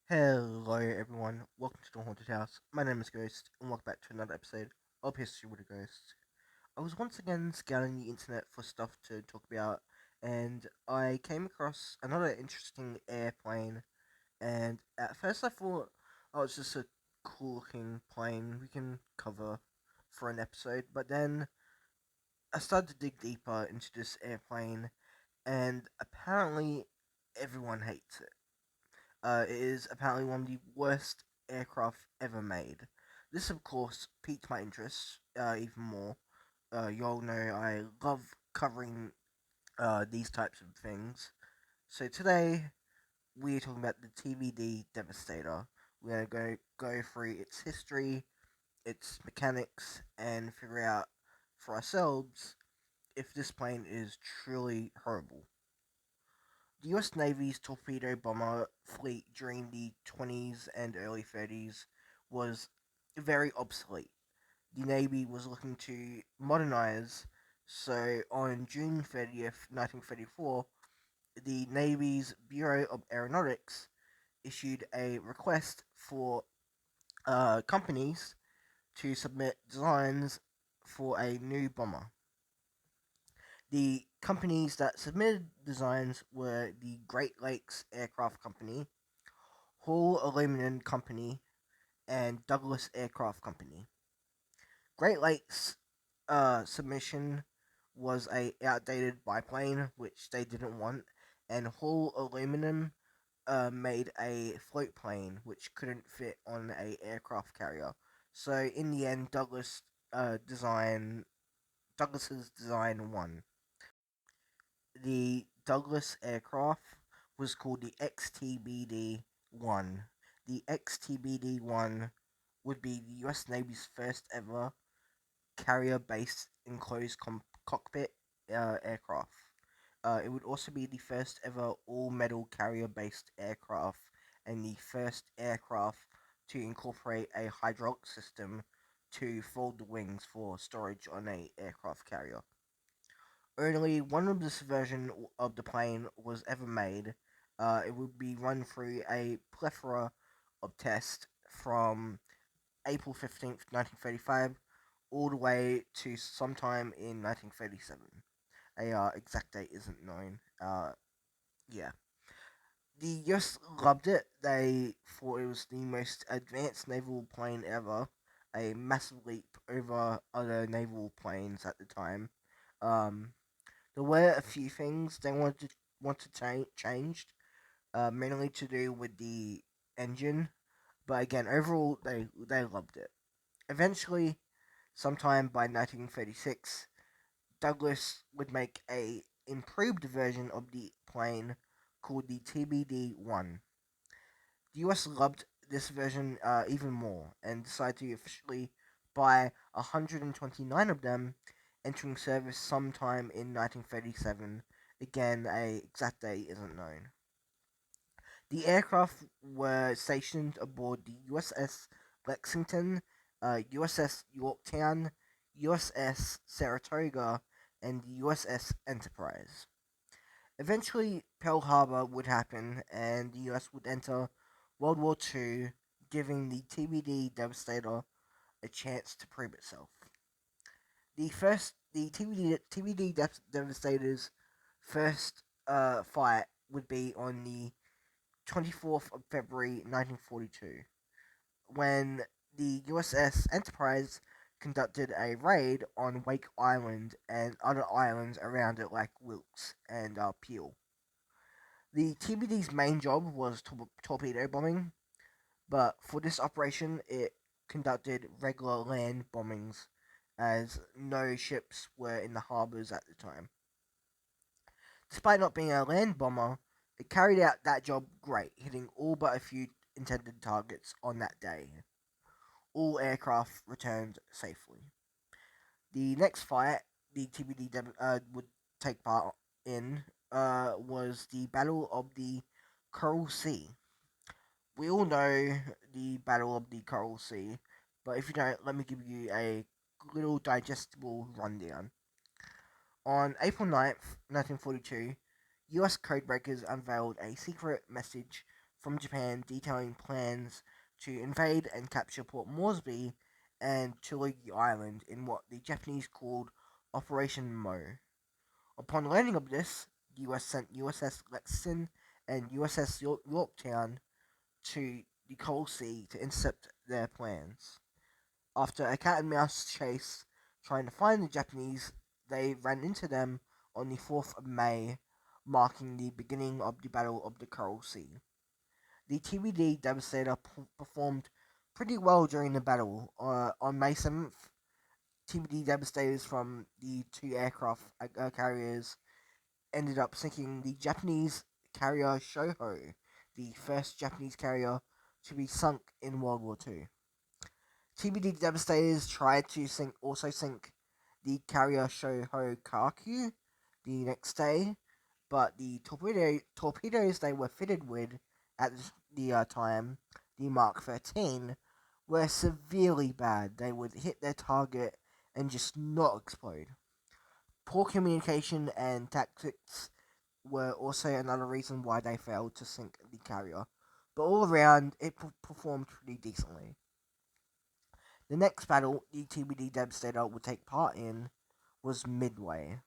Hello everyone, welcome to the Haunted House. My name is Ghost, and welcome back to another episode of History with a Ghost. I was once again scouring the internet for stuff to talk about, and I came across another interesting airplane, and at first I thought, oh, it's just a cool looking plane we can cover for an episode, but then I started to dig deeper into this airplane, and apparently everyone hates it. It is apparently one of the worst aircraft ever made. This, of course, piqued my interest even more. You all know I love covering these types of things. So today we're talking about the TBD Devastator. We're going to go through its history, its mechanics, and figure out for ourselves if this plane is truly horrible. The US Navy's torpedo bomber fleet during the 20s and early 30s was very obsolete. The Navy was looking to modernize, so on June 30th, 1934, the Navy's Bureau of Aeronautics issued a request for companies to submit designs for a new bomber. The companies that submitted designs were the Great Lakes Aircraft Company, Hull Aluminum Company, and Douglas Aircraft Company. Great Lakes' submission was a outdated biplane, which they didn't want, and Hull Aluminum made a float plane, which couldn't fit on a aircraft carrier. So in the end, Douglas's design won. The Douglas aircraft was called the XTBD 1. The XTBD 1 would be the US Navy's first ever carrier based enclosed cockpit aircraft. It would also be the first ever all metal carrier based aircraft and the first aircraft to incorporate a hydraulic system to fold the wings for storage on a aircraft carrier. Only one of this version of the plane was ever made. It would be run through a plethora of tests from April 15th, 1935, all the way to sometime in 1937. A exact date isn't known. Yeah. The US loved it. They thought it was the most advanced naval plane ever, a massive leap over other naval planes at the time. Um, there were a few things they wanted to changed, mainly to do with the engine. But again, overall, they loved it. Eventually, sometime by 1936, Douglas would make a improved version of the plane called the TBD-1. The US loved this version even more and decided to officially buy 129 of them, entering service sometime in 1937. Again, a exact date isn't known. The aircraft were stationed aboard the USS Lexington, USS Yorktown, USS Saratoga, and the USS Enterprise. Eventually, Pearl Harbor would happen, and the US would enter World War II, giving the TBD Devastator a chance to prove itself. The TBD Devastator's first fight would be on the 24th of February 1942, when the USS Enterprise conducted a raid on Wake Island and other islands around it like Wilkes and Peel. The TBD's main job was torpedo bombing, but for this operation it conducted regular land bombings as no ships were in the harbours at the time. Despite not being a land bomber, it carried out that job great, hitting all but a few intended targets on that day. All aircraft returned safely. The next fight the TBD would take part in was the Battle of the Coral Sea. We all know the Battle of the Coral Sea, but if you don't, let me give you a little digestible rundown. On April 9th, 1942, US codebreakers unveiled a secret message from Japan detailing plans to invade and capture Port Moresby and Tsurugi Island in what the Japanese called Operation Mo. Upon learning of this, the US sent USS Lexington and USS Yorktown to the Cold Sea to intercept their plans. After a cat and mouse chase trying to find the Japanese, they ran into them on the 4th of May, marking the beginning of the Battle of the Coral Sea. The TBD Devastator performed pretty well during the battle. On May 7th, TBD Devastators from the two aircraft carriers ended up sinking the Japanese carrier Shoho, the first Japanese carrier to be sunk in World War II. TBD Devastators tried to sink the carrier Shoho Kaku the next day, but the torpedoes they were fitted with at the time, the Mark 13, were severely bad. They would hit their target and just not explode. Poor communication and tactics were also another reason why they failed to sink the carrier, but all around it performed pretty decently. The next battle the TBD Devastator would take part in was Midway.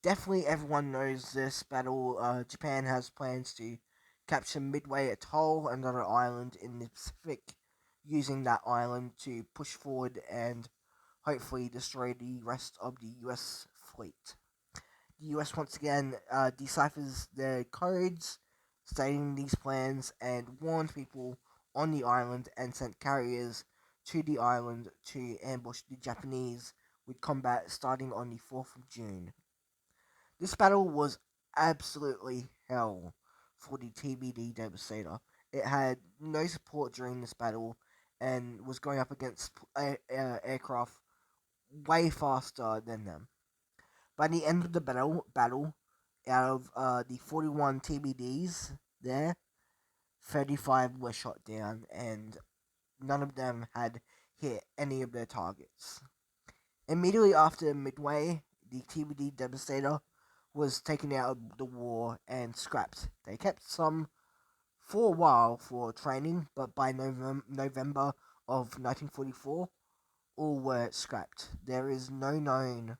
Definitely everyone knows this battle. Japan has plans to capture Midway Atoll, another island in the Pacific, using that island to push forward and hopefully destroy the rest of the US fleet. The US once again deciphers their codes, stating these plans, and warned people on the island and sent carriers to the island to ambush the Japanese, with combat starting on the 4th of June. This battle was absolutely hell for the TBD Devastator. It had no support during this battle and was going up against aircraft way faster than them. By the end of the battle out of the 41 TBDs there, 35 were shot down, and none of them had hit any of their targets. Immediately after Midway, the TBD Devastator was taken out of the war and scrapped. They kept some for a while for training, but by November of 1944, all were scrapped. There is no known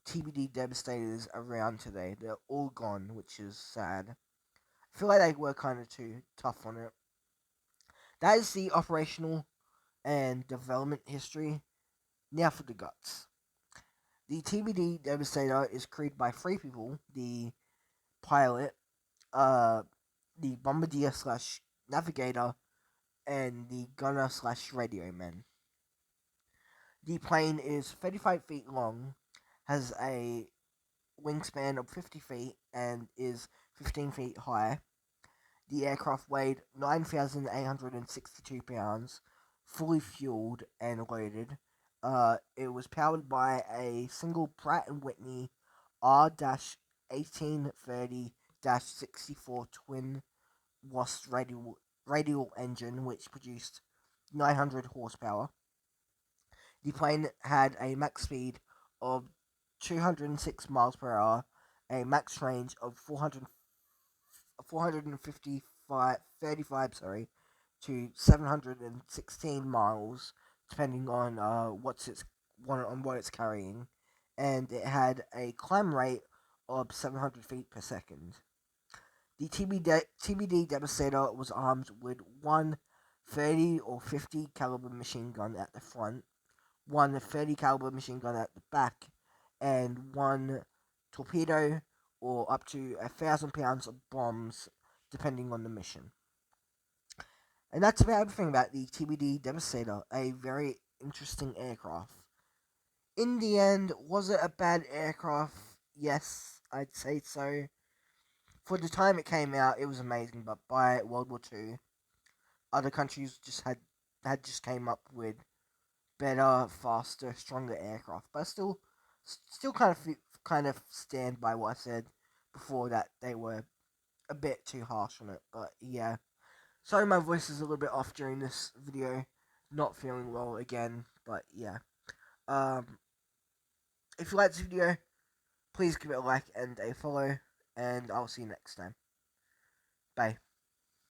TBD Devastators around today. They're all gone, which is sad. I feel like they were kind of too tough on it. That is the operational and development history. Now for the guts. The TBD Devastator is crewed by three people: the pilot, uh, the bombardier slash navigator, and the gunner slash radio man. The plane is 35 feet long, has a wingspan of 50 feet, and is 15 feet high. The aircraft weighed 9,862 pounds, fully fueled and loaded. It was powered by a single Pratt and Whitney R-1830-64 twin Wasp radial engine, which produced 900 horsepower. The plane had a max speed of 206 miles per hour, a max range of 455 35 to 716 miles, depending on what it's carrying, and it had a climb rate of 700 feet per second. The TBD Devastator was armed with one 30 or 50 caliber machine gun at the front, one 30 caliber machine gun at the back, and one torpedo or up to 1,000 pounds of bombs, depending on the mission. And that's about everything about the TBD Devastator, a very interesting aircraft. In the end, was it a bad aircraft? Yes, I'd say so. For the time it came out, it was amazing, but by World War II, other countries had just came up with better, faster, stronger aircraft. But still kind of stand by what I said before, that they were a bit too harsh on it. But yeah, sorry my voice is a little bit off during this video. Not feeling well again, but yeah. Um, if you like this video, please give it a like and a follow, and I'll see you next time. Bye.